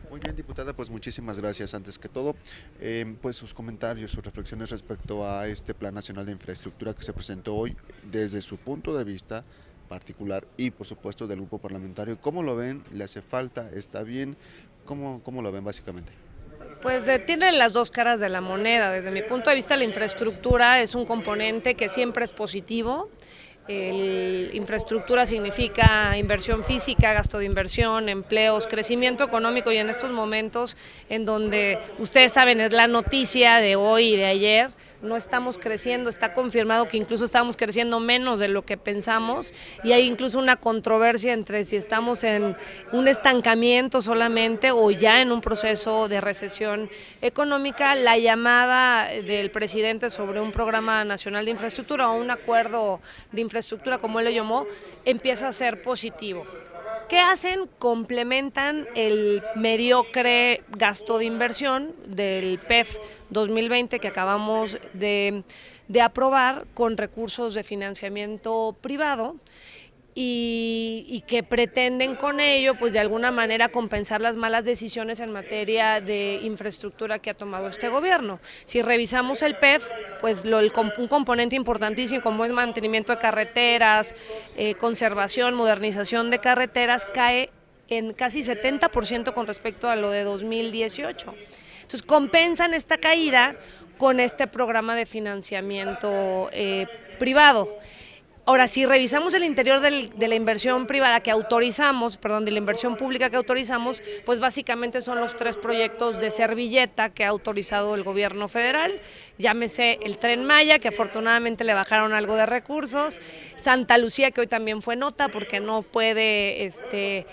Muy bien, diputada, pues muchísimas gracias. Antes que todo, pues sus comentarios, sus reflexiones respecto a este Plan Nacional de Infraestructura que se presentó hoy desde su punto de vista particular y por supuesto del grupo parlamentario. ¿Cómo lo ven? ¿Le hace falta? ¿Está bien? ¿Cómo lo ven básicamente? Pues tiene las dos caras de la moneda. Desde mi punto de vista, la infraestructura es un componente que siempre es positivo. Infraestructura significa inversión física, gasto de inversión, empleos, crecimiento económico, y en estos momentos en donde ustedes saben es la noticia de hoy y de ayer, no estamos creciendo, está confirmado que incluso estamos creciendo menos de lo que pensamos, y hay incluso una controversia entre si estamos en un estancamiento solamente o ya en un proceso de recesión económica. La llamada del presidente sobre un programa nacional de infraestructura o un acuerdo de infraestructura, como él lo llamó, empieza a ser positivo. ¿Qué hacen? Complementan el mediocre gasto de inversión del PEF 2020 que acabamos de aprobar con recursos de financiamiento privado, y que pretenden con ello, pues de alguna manera, compensar las malas decisiones en materia de infraestructura que ha tomado este gobierno. Si revisamos el PEF, pues un componente importantísimo como es mantenimiento de carreteras, conservación, modernización de carreteras, cae en casi 70% con respecto a lo de 2018. Entonces compensan esta caída con este programa de financiamiento privado. Ahora, si revisamos el interior de la inversión privada que autorizamos, perdón, de la inversión pública que autorizamos, pues básicamente son los 3 proyectos de servilleta que ha autorizado el gobierno federal. Llámese el Tren Maya, que afortunadamente le bajaron algo de recursos; Santa Lucía, que hoy también fue nota porque no pueden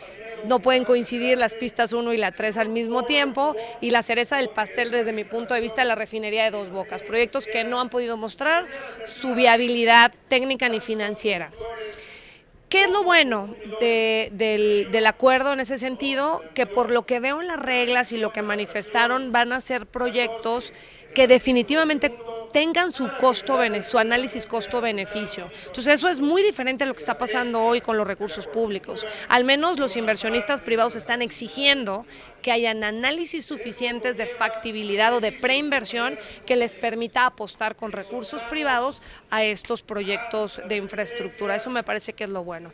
coincidir las pistas 1 y la 3 al mismo tiempo; y la cereza del pastel, desde mi punto de vista, la refinería de Dos Bocas. Proyectos que no han podido mostrar su viabilidad técnica ni financiera. ¿Qué es lo bueno del acuerdo en ese sentido? Que por lo que veo en las reglas y lo que manifestaron, van a ser proyectos que definitivamente tengan su análisis costo-beneficio. Entonces eso es muy diferente a lo que está pasando hoy con los recursos públicos. Al menos los inversionistas privados están exigiendo que hayan análisis suficientes de factibilidad o de preinversión que les permita apostar con recursos privados a estos proyectos de infraestructura. Eso me parece que es lo bueno.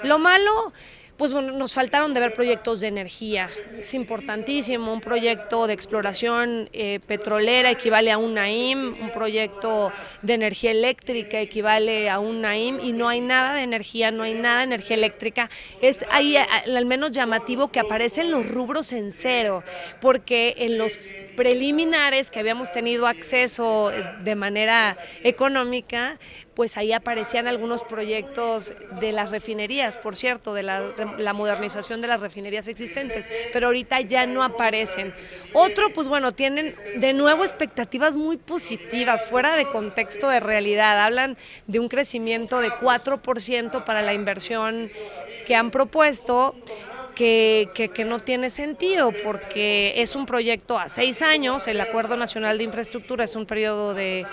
Lo malo, pues bueno, nos faltaron de ver proyectos de energía. Es importantísimo. Un proyecto de exploración petrolera equivale a un NAIM, un proyecto de energía eléctrica equivale a un NAIM, y no hay nada de energía, no hay nada de energía eléctrica. Es ahí al menos llamativo que aparecen los rubros en cero, porque en los preliminares que habíamos tenido acceso de manera económica, pues ahí aparecían algunos proyectos de las refinerías, por cierto, de la modernización de las refinerías existentes, pero ahorita ya no aparecen. Otro, pues bueno, tienen de nuevo expectativas muy positivas, fuera de contexto de realidad. Hablan de un crecimiento de 4% para la inversión que han propuesto, que no tiene sentido, porque es un proyecto a 6 años. El Acuerdo Nacional de Infraestructura es un periodo de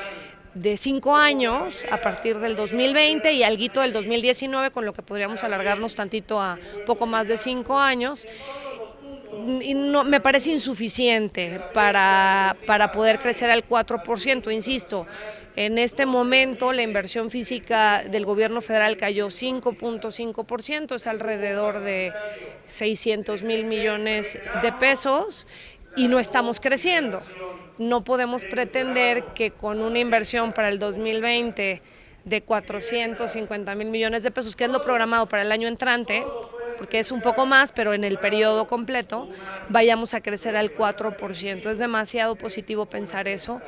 5 años a partir del 2020 y alguito del 2019, con lo que podríamos alargarnos tantito a poco más de 5 años. Y no, me parece insuficiente para poder crecer al 4%, insisto. En este momento la inversión física del gobierno federal cayó 5.5%, es alrededor de 600,000 millones de pesos, y no estamos creciendo. No podemos pretender que con una inversión para el 2020 de 450,000 millones de pesos, que es lo programado para el año entrante, porque es un poco más, pero en el periodo completo, vayamos a crecer al 4%. Es demasiado positivo pensar eso.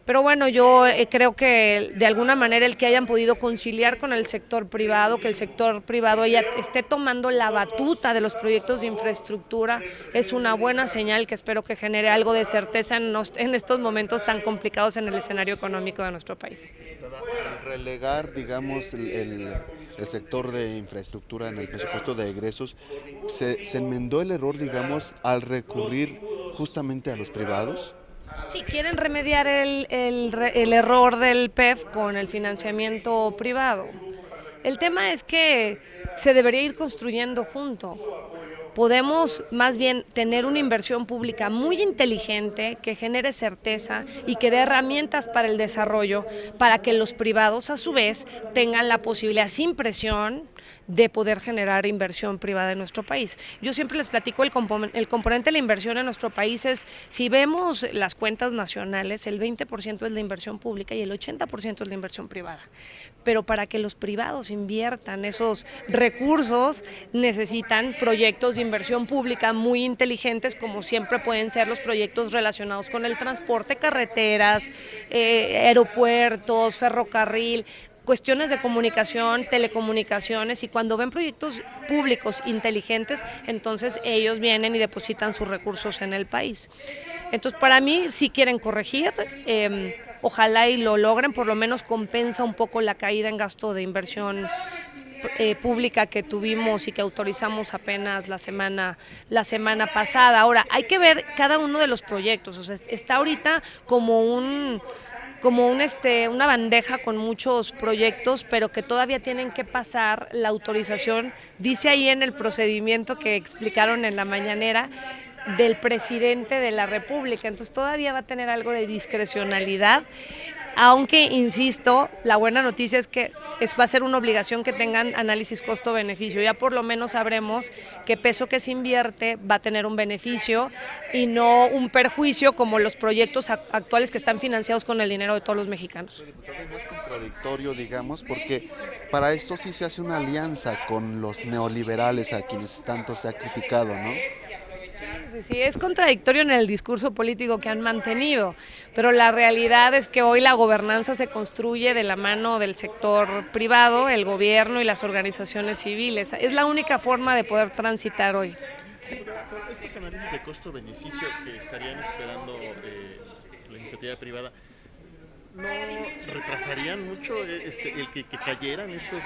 Pero bueno, yo creo que de alguna manera el que hayan podido conciliar con el sector privado, que el sector privado ya esté tomando la batuta de los proyectos de infraestructura, es una buena señal que espero que genere algo de certeza en estos momentos tan complicados en el escenario económico de nuestro país. Al relegar, digamos, el sector de infraestructura en el presupuesto de egresos, se enmendó el error, digamos, al recurrir justamente a los privados. Sí, quieren remediar el error del PEF con el financiamiento privado. El tema es que se debería ir construyendo junto. podemos más bien tener una inversión pública muy inteligente que genere certeza y que dé herramientas para el desarrollo, para que los privados a su vez tengan la posibilidad sin presión de poder generar inversión privada en nuestro país. Yo siempre les platico el componente de la inversión en nuestro país es, si vemos las cuentas nacionales, el 20% es de inversión pública y el 80% es de inversión privada. Pero para que los privados inviertan esos recursos, necesitan proyectos de inversión pública muy inteligentes, como siempre pueden ser los proyectos relacionados con el transporte, carreteras, aeropuertos, ferrocarril, cuestiones de comunicación, telecomunicaciones, y cuando ven proyectos públicos inteligentes, entonces ellos vienen y depositan sus recursos en el país. Entonces, para mí, si quieren corregir, ojalá y lo logren, por lo menos compensa un poco la caída en gasto de inversión pública que tuvimos y que autorizamos apenas la semana pasada. Ahora, hay que ver cada uno de los proyectos, o sea, está ahorita como una bandeja con muchos proyectos, pero que todavía tienen que pasar la autorización, dice ahí en el procedimiento que explicaron en la mañanera, del presidente de la República, entonces todavía va a tener algo de discrecionalidad, aunque, insisto, la buena noticia es que va a ser una obligación que tengan análisis costo-beneficio. Ya por lo menos sabremos qué peso que se invierte va a tener un beneficio y no un perjuicio como los proyectos actuales que están financiados con el dinero de todos los mexicanos. Diputada, no es contradictorio, digamos, porque para esto sí se hace una alianza con los neoliberales a quienes tanto se ha criticado, ¿no? Sí, es contradictorio en el discurso político que han mantenido, pero la realidad es que hoy la gobernanza se construye de la mano del sector privado, el gobierno y las organizaciones civiles. Es la única forma de poder transitar hoy. Sí. Estos análisis de costo-beneficio que estarían esperando la iniciativa privada, ¿no retrasarían mucho el que cayeran este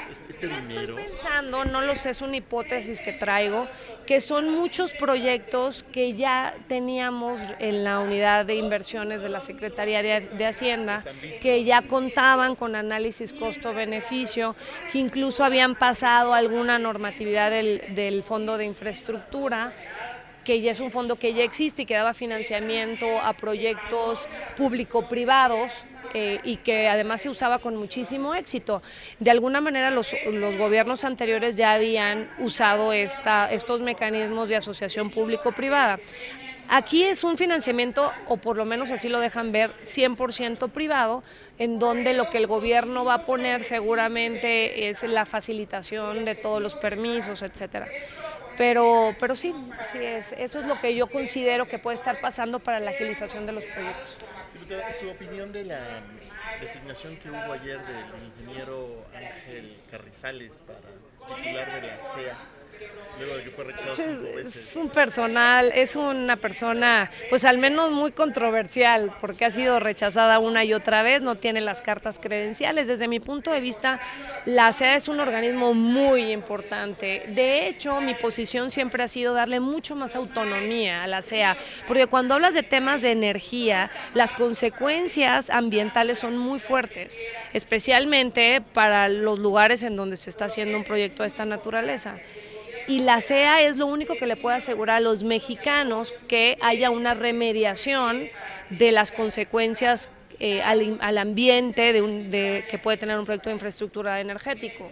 dinero? Estoy pensando, no lo sé, es una hipótesis que traigo, que son muchos proyectos que ya teníamos en la unidad de inversiones de la Secretaría de Hacienda, que ya contaban con análisis costo-beneficio, que incluso habían pasado alguna normatividad del Fondo de Infraestructura, que ya es un fondo que ya existe y que daba financiamiento a proyectos público-privados, y que además se usaba con muchísimo éxito. De alguna manera los gobiernos anteriores ya habían usado estos mecanismos de asociación público-privada. Aquí es un financiamiento, o por lo menos así lo dejan ver, 100% privado, en donde lo que el gobierno va a poner seguramente es la facilitación de todos los permisos, etcétera. Pero sí, eso es lo que yo considero que puede estar pasando para la agilización de los proyectos. Diputada, su opinión de la designación que hubo ayer del ingeniero Ángel Carrizales para titular de la CEA, luego de que fue rechazado 5 veces. Es una persona, pues al menos muy controversial, porque ha sido rechazada una y otra vez, no tiene las cartas credenciales. Desde mi punto de vista, la CEA es un organismo muy importante. De hecho, mi posición siempre ha sido darle mucho más autonomía a la CEA, porque cuando hablas de temas de energía, las consecuencias ambientales son muy fuertes, especialmente para los lugares en donde se está haciendo un proyecto de esta naturaleza. Y la CEA es lo único que le puede asegurar a los mexicanos que haya una remediación de las consecuencias al ambiente que puede tener un proyecto de infraestructura energético.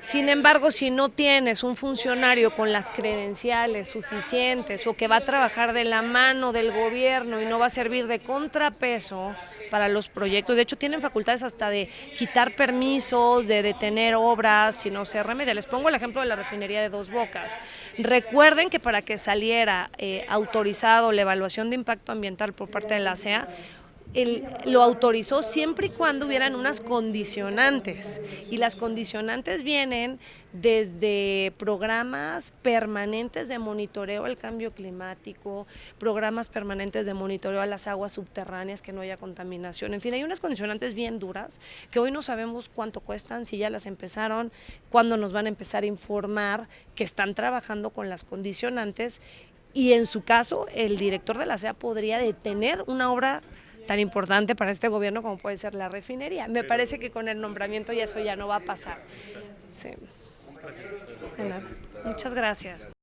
Sin embargo, si no tienes un funcionario con las credenciales suficientes o que va a trabajar de la mano del gobierno y no va a servir de contrapeso para los proyectos, de hecho tienen facultades hasta de quitar permisos, de detener obras si no se remedia. Les pongo el ejemplo de la refinería de Dos Bocas. Recuerden que para que saliera autorizado la evaluación de impacto ambiental por parte de la CEA, lo autorizó siempre y cuando hubieran unas condicionantes, y las condicionantes vienen desde programas permanentes de monitoreo al cambio climático, programas permanentes de monitoreo a las aguas subterráneas, que no haya contaminación, en fin, hay unas condicionantes bien duras que hoy no sabemos cuánto cuestan, si ya las empezaron, cuándo nos van a empezar a informar que están trabajando con las condicionantes, y en su caso el director de la CEA podría detener una obra tan importante para este gobierno como puede ser la refinería. Me parece que con el nombramiento ya eso ya no va a pasar. Sí. Gracias. De nada. Muchas gracias.